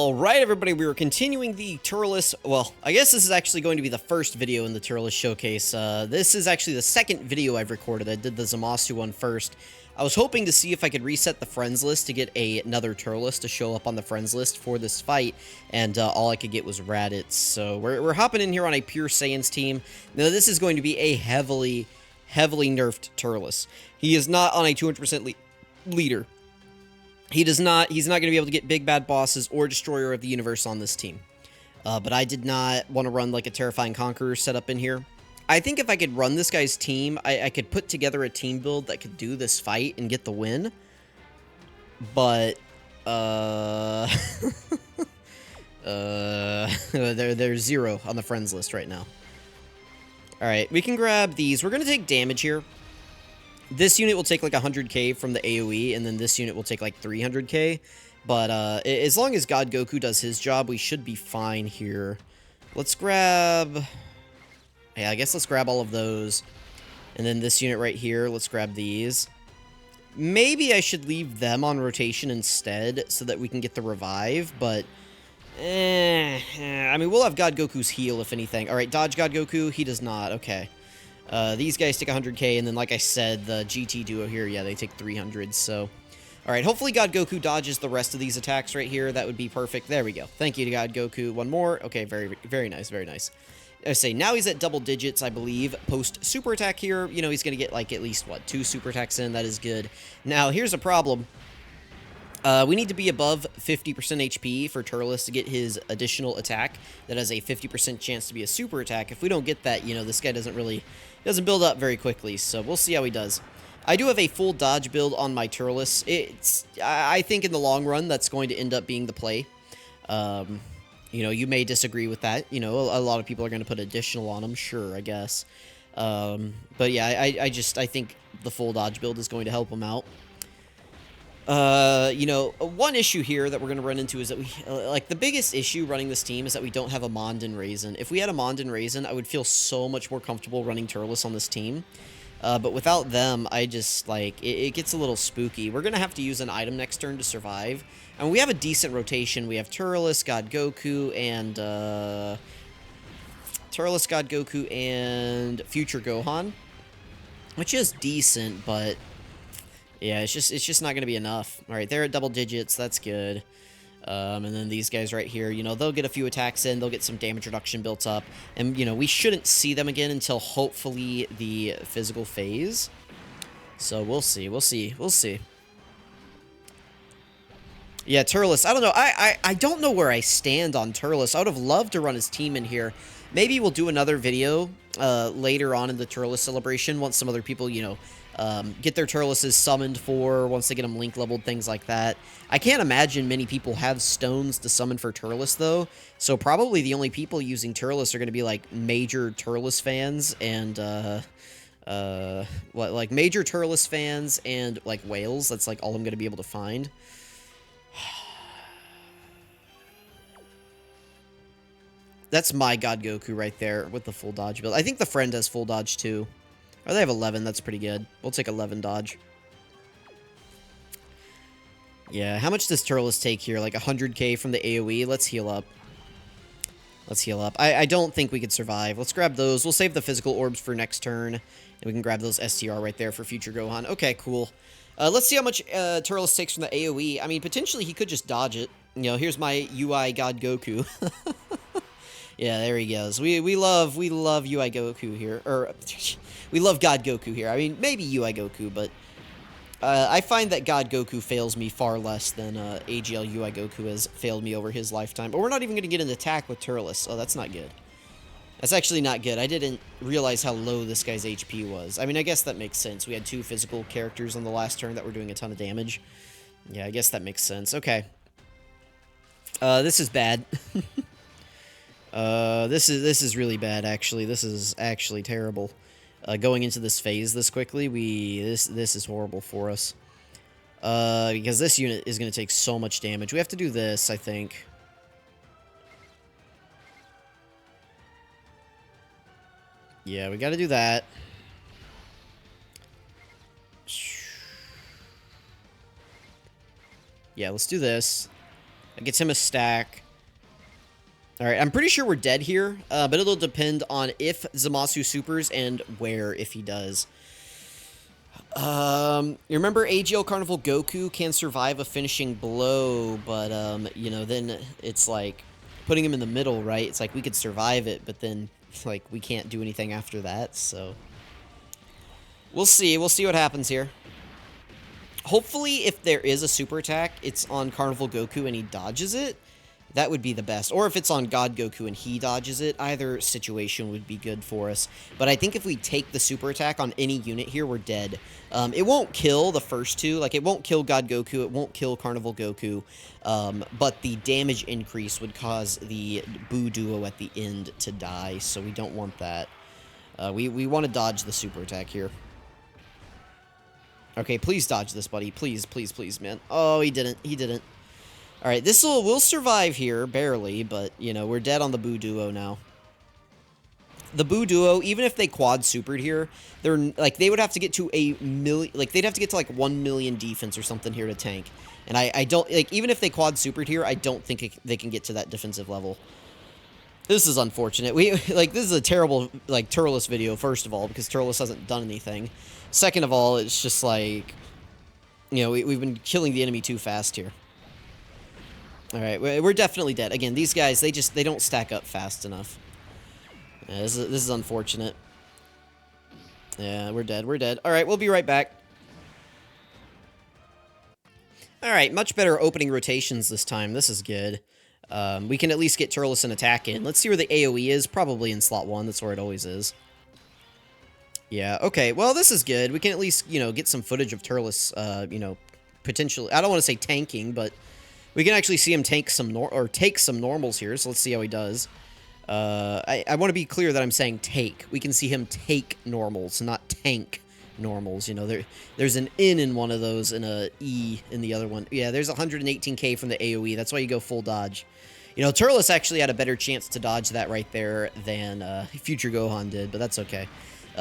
Alright everybody, we were continuing the Turles, well, I guess this is actually going to be the first video in the Turles showcase. This is actually the second video I've recorded. I did the Zamasu one first. I was hoping to see if I could reset the friends list to get another Turles to show up on the friends list for this fight, and all I could get was Raditz. So we're hopping in here on a pure Saiyans team. Now this is going to be a heavily nerfed Turles. He is not on a 200% leader. He's not going to be able to get big bad bosses or Destroyer of the Universe on this team. But I did not want to run like a Terrifying Conqueror setup in here. I think if I could run this guy's team, I could put together a team build that could do this fight and get the win. But, there's 0 on the friends list right now. Alright, we can grab these. We're going to take damage here. This unit will take like 100k from the AoE, and then this unit will take like 300k. But as long as God Goku does his job, we should be fine here. Let's grab... yeah, I guess let's grab all of those. And then this unit right here, let's grab these. Maybe I should leave them on rotation instead so that we can get the revive, but... I mean, we'll have God Goku's heal, if anything. Alright, dodge God Goku. He does not. Okay. These guys take 100k, and then, like I said, the GT duo here, yeah, they take 300, so... Alright, hopefully God Goku dodges the rest of these attacks right here. That would be perfect. There we go. Thank you to God Goku. One more. Okay, very nice, very nice. I say, now he's at double digits, I believe, post-super attack here. You know, he's going to get, like, at least, what, 2 super attacks in? That is good. Now, here's a problem. We need to be above 50% HP for Turles to get his additional attack that has a 50% chance to be a super attack. If we don't get that, you know, this guy doesn't build up very quickly, so we'll see how he does. I do have a full dodge build on my Turles. I think in the long run, that's going to end up being the play. You know, you may disagree with that. You know, a lot of people are going to put additional on him, sure, I guess. But yeah, I think the full dodge build is going to help him out. You know, one issue here that we're going to run into is that we, like, the biggest issue running this team is that we don't have a Mond and Raisin. If we had a Mond and Raisin, I would feel so much more comfortable running Turles on this team. But without them, I just, like, it gets a little spooky. We're going to have to use an item next turn to survive. And we have a decent rotation. We have Turles, God Goku, and, Turles, God Goku, and Future Gohan. Which is decent, but... yeah, it's just not going to be enough. All right, they're at double digits. That's good. And then these guys right here, you know, they'll get a few attacks in. They'll get some damage reduction built up. And, you know, we shouldn't see them again until hopefully the physical phase. So we'll see. We'll see. We'll see. Yeah, Turles. I don't know. I don't know where I stand on Turles. I would have loved to run his team in here. Maybe we'll do another video later on in the Turles celebration once some other people, you know, get their Turleses summoned for, once they get them link leveled, things like that. I can't imagine many people have stones to summon for Turles, though, so probably the only people using Turles are going to be, like, major Turles fans and, like, major Turles fans and, like, whales. That's, like, all I'm going to be able to find. That's my God Goku right there with the full dodge build. I think the friend has full dodge, too. Oh, they have 11. That's pretty good. We'll take 11 dodge. Yeah, how much does Turles take here? Like 100k from the AoE? Let's heal up. Let's heal up. I don't think we could survive. Let's grab those. We'll save the physical orbs for next turn. And we can grab those STR right there for future Gohan. Okay, cool. Let's see how much Turles takes from the AoE. I mean, potentially he could just dodge it. You know, here's my UI God Goku. Yeah, there he goes. We love UI Goku here. Or, we love God Goku here. I mean, maybe UI Goku, but I find that God Goku fails me far less than AGL UI Goku has failed me over his lifetime. But we're not even going to get an attack with Turles. Oh, that's not good. That's actually not good. I didn't realize how low this guy's HP was. I mean, I guess that makes sense. We had 2 physical characters on the last turn that were doing a ton of damage. Yeah, I guess that makes sense. Okay. This is bad. This is really bad, actually. This is actually terrible. Going into this phase this quickly, this is horrible for us. Because this unit is going to take so much damage. We have to do this, I think. Yeah, we got to do that. Yeah, let's do this. That gets him a stack. All right, I'm pretty sure we're dead here, but it'll depend on if Zamasu supers and where if he does. You remember AGL Carnival Goku can survive a finishing blow, but, you know, then it's like putting him in the middle, right? It's like we could survive it, but then, like, we can't do anything after that, so. We'll see. We'll see what happens here. Hopefully, if there is a super attack, it's on Carnival Goku and he dodges it. That would be the best. Or if it's on God Goku and he dodges it, either situation would be good for us. But I think if we take the super attack on any unit here, we're dead. It won't kill the first two. Like, it won't kill God Goku. It won't kill Carnival Goku. But the damage increase would cause the Buu Duo at the end to die. So we don't want that. We want to dodge the super attack here. Okay, please dodge this, buddy. Please, please, please, man. Oh, he didn't. He didn't. All right, we'll survive here, barely, but, you know, we're dead on the Buu Duo now. The Buu Duo, even if they quad supered here, they're, like, they would have to get to a million, like, they'd have to get to, like, 1 million defense or something here to tank. And I don't, like, even if they quad supered here, I don't think they can get to that defensive level. This is unfortunate. This is a terrible, like, Turles video, first of all, because Turles hasn't done anything. Second of all, it's just, like, you know, we've been killing the enemy too fast here. All right, we're definitely dead. Again, these guys, they don't stack up fast enough. Yeah, this is unfortunate. Yeah, we're dead. We're dead. All right, we'll be right back. All right, much better opening rotations this time. This is good. We can at least get Turles an attack in. Let's see where the AoE is. Probably in slot 1. That's where it always is. Yeah, okay. Well, this is good. We can at least, you know, get some footage of Turles, you know, potentially. I don't want to say tanking, but we can actually see him take some normals here, so let's see how he does. I want to be clear that I'm saying take. We can see him take normals, not tank normals. You know, there's an N in one of those and a E in the other one. Yeah, there's 118k from the AoE. That's why you go full dodge. You know, Turles actually had a better chance to dodge that right there than Future Gohan did, but that's okay.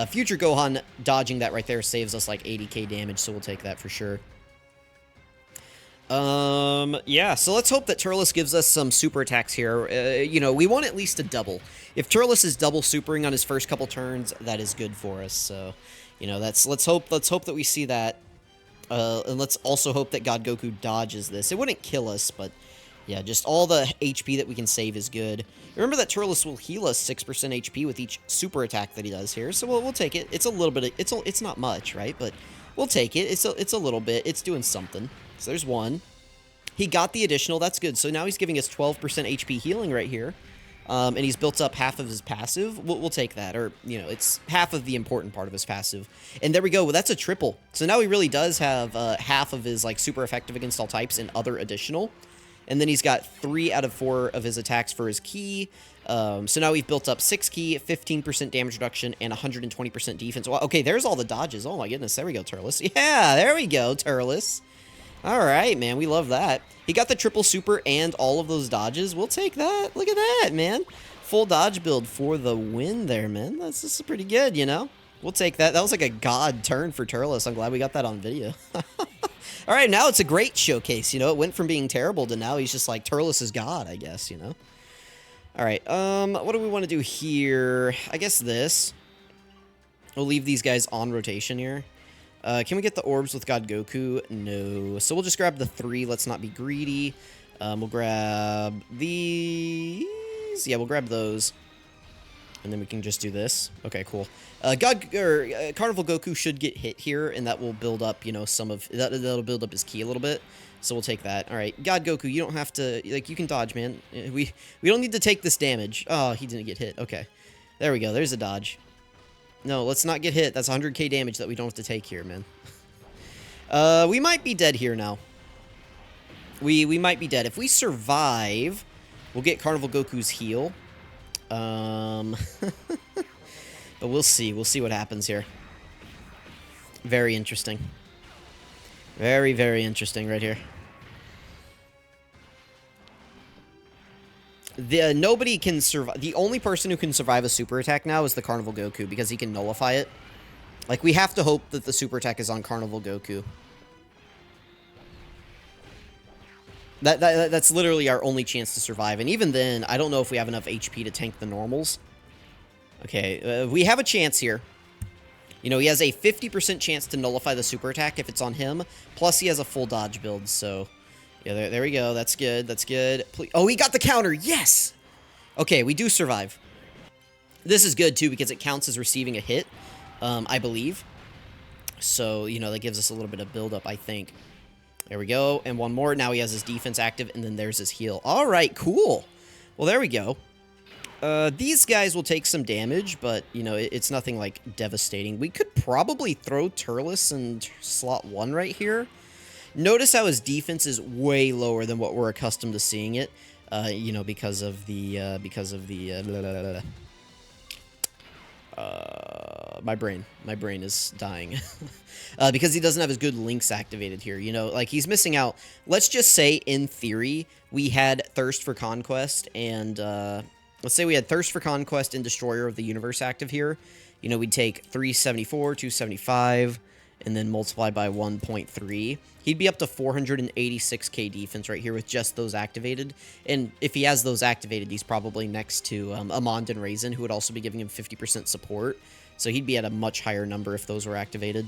Future Gohan dodging that right there saves us like 80k damage, so we'll take that for sure. Yeah, so let's hope that Turles gives us some super attacks here. You know, we want at least a double. If Turles is double supering on his first couple turns, that is good for us. So, you know, let's hope that we see that. And let's also hope that God Goku dodges this. It wouldn't kill us, but yeah, just all the HP that we can save is good. Remember that Turles will heal us 6% HP with each super attack that he does here, so we'll take it. It's a little bit. It's not much, right? But we'll take it. It's a little bit. It's doing something. So there's one. He got the additional. That's good. So now he's giving us 12% HP healing right here. And he's built up half of his passive. We'll take that. Or, you know, it's half of the important part of his passive. And there we go. Well, that's a triple. So now he really does have half of his, like, super effective against all types and other additional. And then he's got 3 out of 4 of his attacks for his ki. So now we've built up 6 ki, 15% damage reduction, and 120% defense. Well, okay, there's all the dodges. Oh, my goodness. There we go, Turles. Yeah, there we go, Turles. All right, man. We love that. He got the triple super and all of those dodges. We'll take that. Look at that, man. Full dodge build for the win there, man. This is pretty good, you know? We'll take that. That was like a god turn for Turles. I'm glad we got that on video. All right, now it's a great showcase, you know? It went from being terrible to now he's just like Turles is god, I guess, you know? All right, what do we want to do here? I guess this. We'll leave these guys on rotation here. Can we get the orbs with God Goku? No. So we'll just grab the 3. Let's not be greedy. We'll grab these. Yeah, we'll grab those. And then we can just do this. Okay, cool. Carnival Goku should get hit here, and that will build up, you know, some of... That'll build up his ki a little bit. So we'll take that. All right, God Goku, you don't have to... Like, you can dodge, man. We don't need to take this damage. Oh, he didn't get hit. Okay. There we go. There's a dodge. No, let's not get hit. That's 100k damage that we don't have to take here, man. We might be dead here now. We might be dead. If we survive, we'll get Carnival Goku's heal. But we'll see. We'll see what happens here. Very interesting. Very, very interesting right here. Nobody can survive. The only person who can survive a super attack now is the Carnival Goku because he can nullify it. Like, we have to hope that the super attack is on Carnival Goku. That's literally our only chance to survive. And even then, I don't know if we have enough HP to tank the normals. Okay, we have a chance here. You know, he has a 50% chance to nullify the super attack if it's on him. Plus, he has a full dodge build, so... Yeah, there we go. That's good. That's good. Please. Oh, he got the counter. Yes! Okay, we do survive. This is good, too, because it counts as receiving a hit, I believe. So, you know, that gives us a little bit of build-up, I think. There we go. And one more. Now he has his defense active, and then there's his heal. All right, cool. Well, there we go. These guys will take some damage, but, you know, it's nothing, like, devastating. We could probably throw Turles in slot 1 right here. Notice how his defense is way lower than what we're accustomed to seeing it, you know, because of the, my brain is dying. Because he doesn't have his good links activated here, you know, like, he's missing out. Let's just say, in theory, we had Thirst for Conquest and, let's say we had Thirst for Conquest and Destroyer of the Universe active here. You know, we'd take 374, 275, and then multiply by 1.3. He'd be up to 486k defense right here with just those activated. And if he has those activated, he's probably next to Amond and Raisin, who would also be giving him 50% support. So he'd be at a much higher number if those were activated.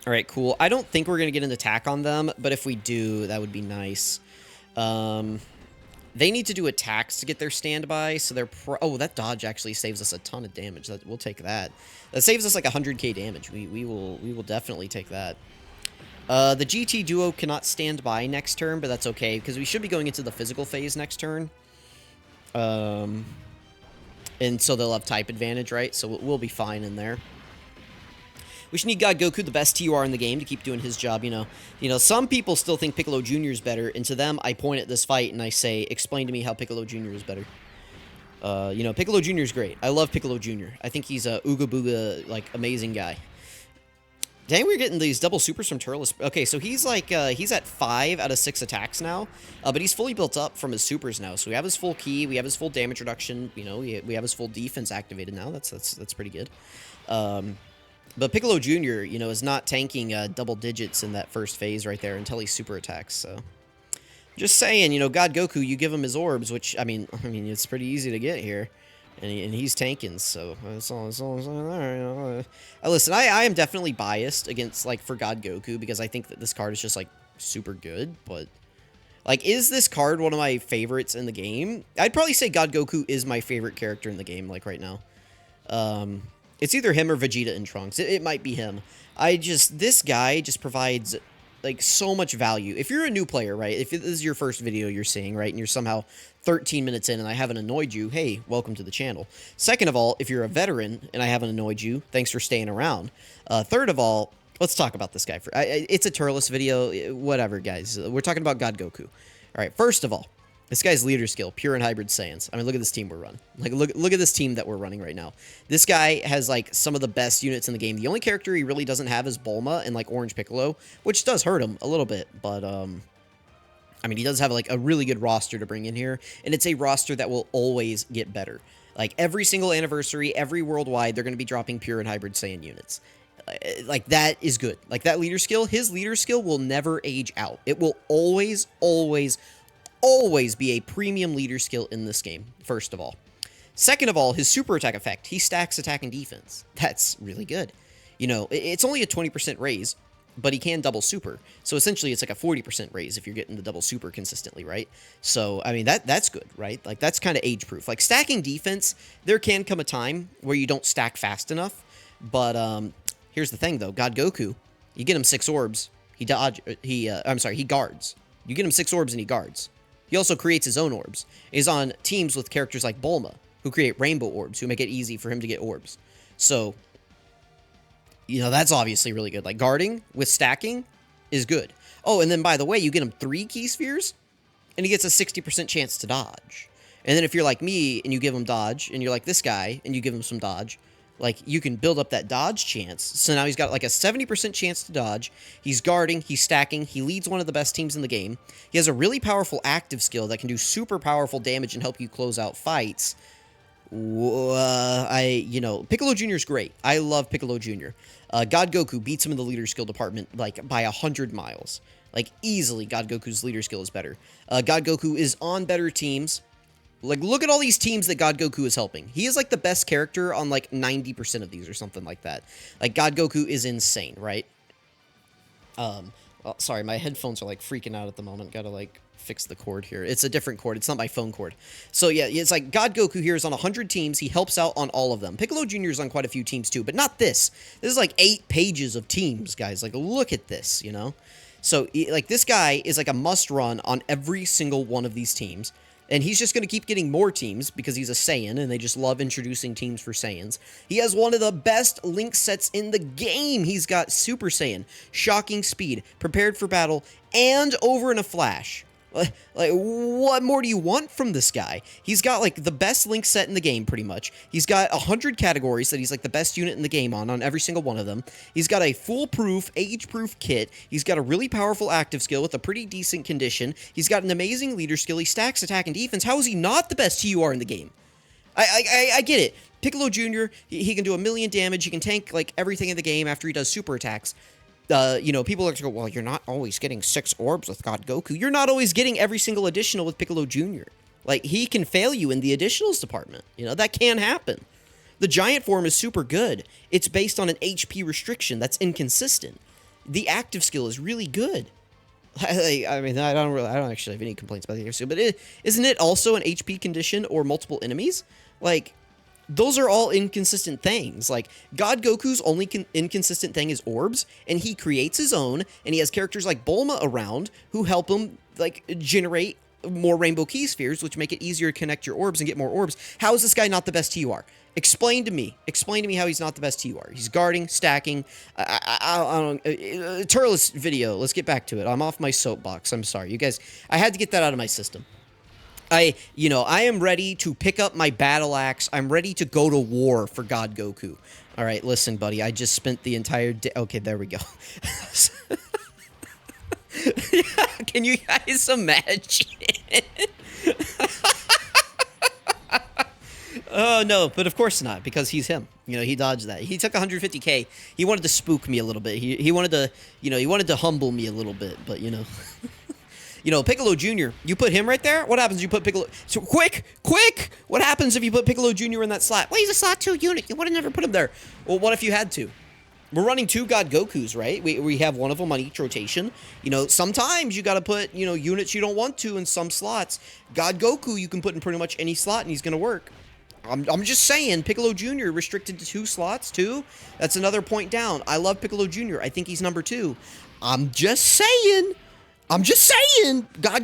All right, cool. I don't think we're going to get an attack on them, but if we do, that would be nice. They need to do attacks to get their standby, so they're oh, that dodge actually saves us a ton of damage. We'll take that. That saves us like 100k damage. We will definitely take that. The GT duo cannot stand by next turn, but that's okay, because we should be going into the physical phase next turn. And so they'll have type advantage, right? So we'll be fine in there. We should need God Goku, the best TUR in the game, to keep doing his job, you know. You know, some people still think Piccolo Jr. is better, and to them, I point at this fight and I say, explain to me how Piccolo Jr. is better. You know, Piccolo Jr. is great. I love Piccolo Jr. I think he's a ooga booga, like, amazing guy. Dang, we're getting these double supers from Turles. Okay, so he's like, he's at 5 out of 6 attacks now, but he's fully built up from his supers now. So we have his full ki, we have his full damage reduction, you know, we have his full defense activated now. That's pretty good. But Piccolo Jr., you know, is not tanking double digits in that first phase right there until he super attacks, so... Just saying, you know, God Goku, you give him his orbs, which, I mean, it's pretty easy to get here. And he's tanking, so that's all I'm saying. Listen, I am definitely biased against, like, for God Goku, because I think that this card is just, like, super good, but... Like, is this card one of my favorites in the game? I'd probably say God Goku is my favorite character in the game, like, right now. It's either him or Vegeta and Trunks. It might be him. This guy just provides, like, so much value. If you're a new player, right, if this is your first video you're seeing, right, and you're somehow 13 minutes in and I haven't annoyed you, hey, welcome to the channel. Second of all, if you're a veteran and I haven't annoyed you, thanks for staying around. Third of all, let's talk about this guy. It's a Turles video, whatever, guys. We're talking about God Goku. All right, first of all, this guy's leader skill, pure and hybrid Saiyans. I mean, look at this team we're running. Like, look at this team that we're running right now. This guy has, like, some of the best units in the game. The only character he really doesn't have is Bulma and, like, Orange Piccolo, which does hurt him a little bit. But, I mean, he does have, like, a really good roster to bring in here. And it's a roster that will always get better. Like, every single anniversary, every worldwide, they're going to be dropping pure and hybrid Saiyan units. Like, that is good. Like, that leader skill, his leader skill will never age out. It will always be a premium leader skill in this game, first of all. Second of all, his super attack effect. He stacks attack and defense. That's really good. You know, it's only a 20% raise, but he can double super. So essentially, it's like a 40% raise if you're getting the double super consistently, right? So, I mean, that's good, right? Like, that's kind of age-proof. Like, stacking defense, there can come a time where you don't stack fast enough. But, here's the thing, though. God Goku, you get him 6 orbs. He guards. You get him 6 orbs and he guards. He also creates his own orbs. He's on teams with characters like Bulma, who create rainbow orbs, who make it easy for him to get orbs. So, you know, that's obviously really good. Like, guarding with stacking is good. Oh, and then, by the way, you get him 3 Ki Spheres, and he gets a 60% chance to dodge. And then if you're like me, and you give him dodge, and you're like this guy, and you give him some dodge, like, you can build up that dodge chance. So now he's got, like, a 70% chance to dodge. He's guarding. He's stacking. He leads one of the best teams in the game. He has a really powerful active skill that can do super powerful damage and help you close out fights. You know, Piccolo Jr. is great. I love Piccolo Jr. God Goku beats him in the leader skill department, like, by 100 miles. Like, easily, God Goku's leader skill is better. God Goku is on better teams. Like, look at all these teams that God Goku is helping. He is, like, the best character on, like, 90% of these or something like that. Like, God Goku is insane, right? Oh, sorry, my headphones are, like, freaking out at the moment. Gotta, like, fix the cord here. It's a different cord. It's not my phone cord. So, yeah, it's like God Goku here is on 100 teams. He helps out on all of them. Piccolo Jr. is on quite a few teams, too, but not this. This is, like, 8 pages of teams, guys. Like, look at this, you know? So, like, this guy is, like, a must-run on every single one of these teams. And he's just going to keep getting more teams because he's a Saiyan, and they just love introducing teams for Saiyans. He has one of the best link sets in the game. He's got Super Saiyan, Shocking Speed, Prepared for Battle, and Over in a Flash. Like, what more do you want from this guy? He's got, like, the best link set in the game, pretty much. He's got 100 categories that he's, like, the best unit in the game on every single one of them. He's got a foolproof, age-proof kit. He's got a really powerful active skill with a pretty decent condition. He's got an amazing leader skill. He stacks attack and defense. How is he not the best TUR in the game? I get it. Piccolo Jr., he can do 1,000,000 damage. He can tank, like, everything in the game after he does super attacks. You know, people are going to go, well, you're not always getting 6 orbs with God Goku. You're not always getting every single additional with Piccolo Jr. Like, he can fail you in the additionals department. You know, that can happen. The giant form is super good. It's based on an HP restriction that's inconsistent. The active skill is really good. I mean, I don't actually have any complaints about the active skill, but isn't it also an HP condition or multiple enemies? Like, those are all inconsistent things. Like, God Goku's only inconsistent thing is orbs, and he creates his own, and he has characters like Bulma around who help him, like, generate more Rainbow Key Spheres, which make it easier to connect your orbs and get more orbs. How is this guy not the best TUR? Explain to me. Explain to me how he's not the best TUR. He's guarding, stacking. I don't... Turles video. Let's get back to it. I'm off my soapbox. I'm sorry. You guys, I had to get that out of my system. I am ready to pick up my battle axe. I'm ready to go to war for God Goku. All right, listen, buddy. I just spent the entire day... Okay, there we go. Can you guys imagine? Oh, no, but of course not, because he's him. You know, he dodged that. He took 150k. He wanted to spook me a little bit. He wanted to, he wanted to humble me a little bit, but, You know, Piccolo Jr., you put him right there? What happens if you put Piccolo... So, quick! What happens if you put Piccolo Jr. in that slot? Well, he's a slot 2 unit. You would have never put him there. Well, what if you had to? We're running 2 God Gokus, right? We have one of them on each rotation. You know, sometimes you got to put, units you don't want to in some slots. God Goku you can put in pretty much any slot, and he's going to work. I'm just saying, Piccolo Jr. restricted to 2 slots, too. That's another point down. I love Piccolo Jr. I think he's number 2. I'm just saying... God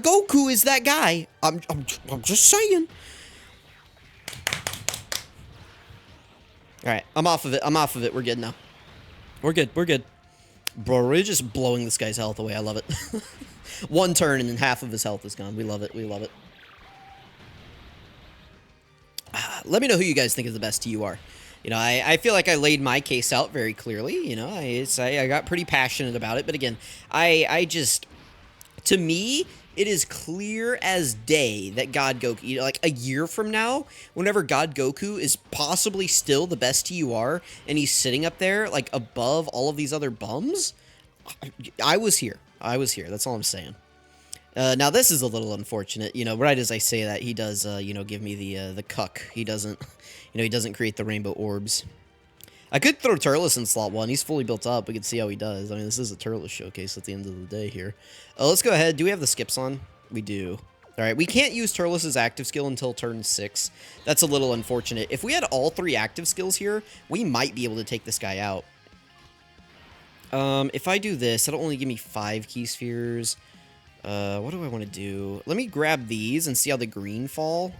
Goku is that guy. I'm just saying. All right, I'm off of it. We're good now. We're good. Bro, we're just blowing this guy's health away. I love it. One turn and then half of his health is gone. We love it. Let me know who you guys think is the best TUR. I feel like I laid my case out very clearly. I got pretty passionate about it. But again, to me, it is clear as day that God Goku, like a year from now, whenever God Goku is possibly still the best TUR, and he's sitting up there, like, above all of these other bums, I was here. That's all I'm saying. Now, this is a little unfortunate. Right as I say that, he does, give me the cuck. He doesn't, he doesn't create the rainbow orbs. I could throw Turles in slot 1. He's fully built up. We can see how he does. I mean, this is a Turles showcase at the end of the day here. Let's go ahead. Do we have the skips on? We do. All right, we can't use Turles' active skill until turn 6. That's a little unfortunate. If we had all 3 active skills here, we might be able to take this guy out. If I do this, it'll only give me 5 key spheres. What do I want to do? Let me grab these and see how the green fall.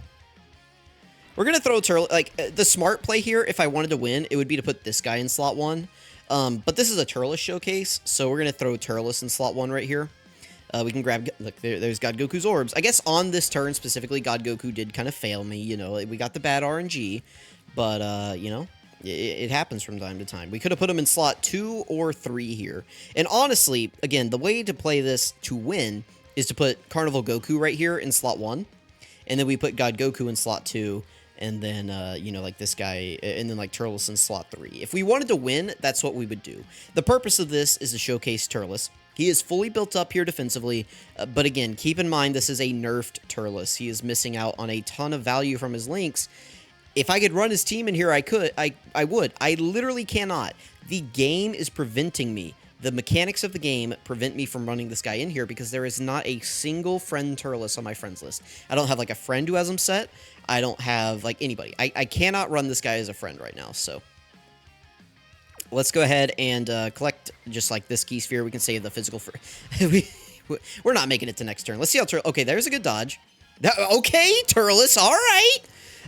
We're going to throw Turles, like, the smart play here, if I wanted to win, it would be to put this guy in slot 1. But this is a Turles showcase, so we're going to throw Turles in slot 1 right here. We can grab, look, there's God Goku's orbs. I guess on this turn specifically, God Goku did kind of fail me, we got the bad RNG, but, it happens from time to time. We could have put him in slot 2 or 3 here. And honestly, again, the way to play this to win is to put Carnival Goku right here in slot 1, and then we put God Goku in slot 2, and then, like this guy, and then like Turles in slot 3. If we wanted to win, that's what we would do. The purpose of this is to showcase Turles. He is fully built up here defensively, but again, keep in mind this is a nerfed Turles. He is missing out on a ton of value from his links. If I could run his team in here, I could. I would. I literally cannot. The game is preventing me. The mechanics of the game prevent me from running this guy in here because there is not a single friend Turles on my friends list. I don't have like a friend who has him set. I don't have like anybody. I cannot run this guy as a friend right now, so... Let's go ahead and collect just like this key sphere. We can save the physical for... We're not making it to next turn. Let's see how Turles... Okay, there's a good dodge. Okay, Turles, all right.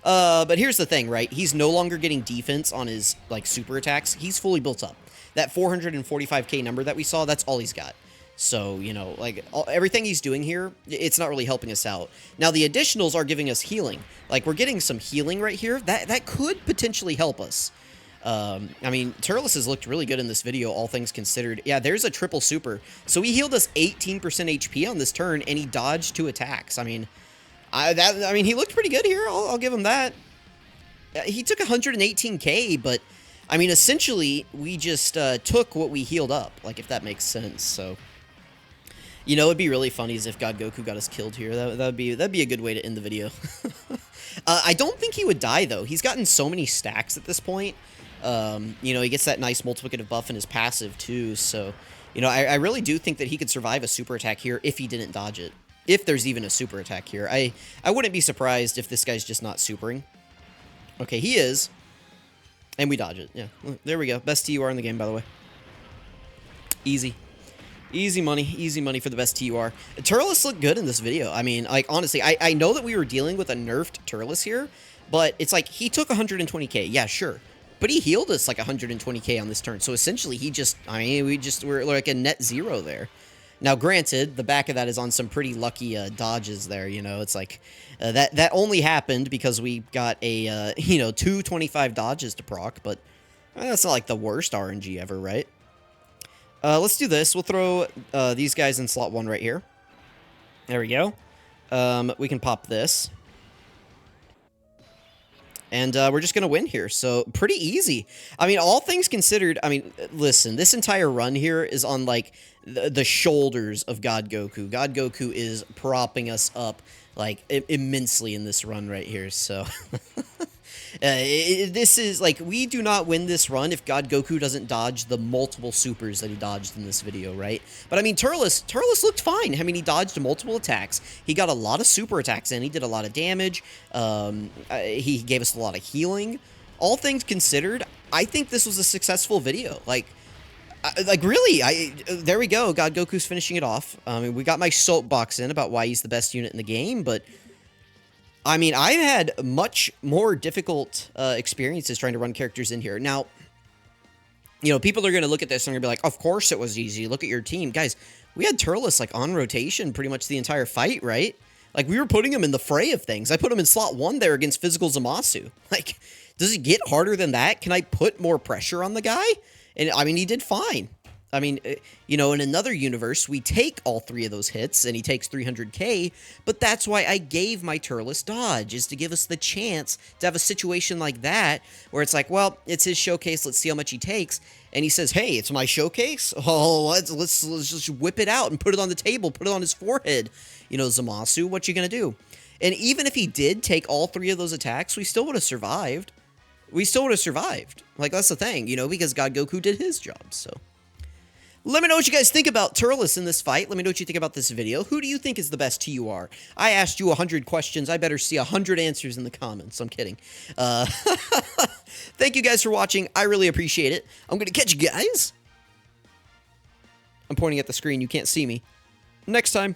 But here's the thing, right? He's no longer getting defense on his like super attacks. He's fully built up. That 445k number that we saw, that's all he's got. So, you know, like everything he's doing here, it's not really helping us out. Now, the additionals are giving us healing. Like, we're getting some healing right here. That could potentially help us. I mean, Turles has looked really good in this video, all things considered. Yeah, there's a triple super. So he healed us 18% HP on this turn, and he dodged 2 attacks. I mean, he looked pretty good here. I'll give him that. He took 118k, but I mean, essentially, we just took what we healed up, like, if that makes sense. So, you know, it'd be really funny as if God Goku got us killed here. That'd be a good way to end the video. I don't think he would die, though. He's gotten so many stacks at this point. You know, he gets that nice multiplicative buff in his passive, too. So, you know, I really do think that he could survive a super attack here if he didn't dodge it. If there's even a super attack here. I wouldn't be surprised if this guy's just not supering. Okay, he is. And we dodge it. Yeah, there we go. Best TUR in the game, by the way. Easy. Easy money for the best TUR. Turles looked good in this video. I mean, like, honestly, I know that we were dealing with a nerfed Turles here, but it's like, he took 120k. Yeah, sure. But he healed us like 120k on this turn. So essentially, he just, I mean, we're like a net zero there. Now, granted, the back of that is on some pretty lucky dodges there, you know. It's like, that only happened because we got a, you know, 225 dodges to proc, but that's not like the worst RNG ever, right? Let's do this. We'll throw these guys in slot 1 right here. There we go. We can pop this. And we're just going to win here. So, pretty easy. I mean, all things considered, I mean, listen, this entire run here is on, like, the shoulders of God Goku. God Goku is propping us up, like, immensely in this run right here. So, this is, like, we do not win this run if God Goku doesn't dodge the multiple supers that he dodged in this video, right? But, I mean, Turles looked fine. I mean, he dodged multiple attacks. He got a lot of super attacks in. He did a lot of damage. He gave us a lot of healing. All things considered, I think this was a successful video. Like, really, there we go. God Goku's finishing it off. I mean, we got my soapbox in about why he's the best unit in the game, but I mean, I've had much more difficult experiences trying to run characters in here. Now, you know, people are going to look at this and they're going to be like, of course it was easy. Look at your team. Guys, we had Turles, like, on rotation pretty much the entire fight, right? Like, we were putting him in the fray of things. I put him in slot 1 there against Physical Zamasu. Like, does it get harder than that? Can I put more pressure on the guy? And, I mean, he did fine. I mean, you know, in another universe, we take all 3 of those hits, and he takes 300k, but that's why I gave my Turles dodge, is to give us the chance to have a situation like that, where it's like, well, it's his showcase, let's see how much he takes, and he says, hey, it's my showcase? Oh, let's just whip it out and put it on the table, put it on his forehead. You know, Zamasu, what you gonna do? And even if he did take all 3 of those attacks, we still would have survived. We still would have survived. Like, that's the thing, you know, because God Goku did his job, so. Let me know what you guys think about Turles in this fight. Let me know what you think about this video. Who do you think is the best TUR? I asked you 100 questions. I better see 100 answers in the comments. I'm kidding. Thank you guys for watching. I really appreciate it. I'm going to catch you guys. I'm pointing at the screen. You can't see me. Next time.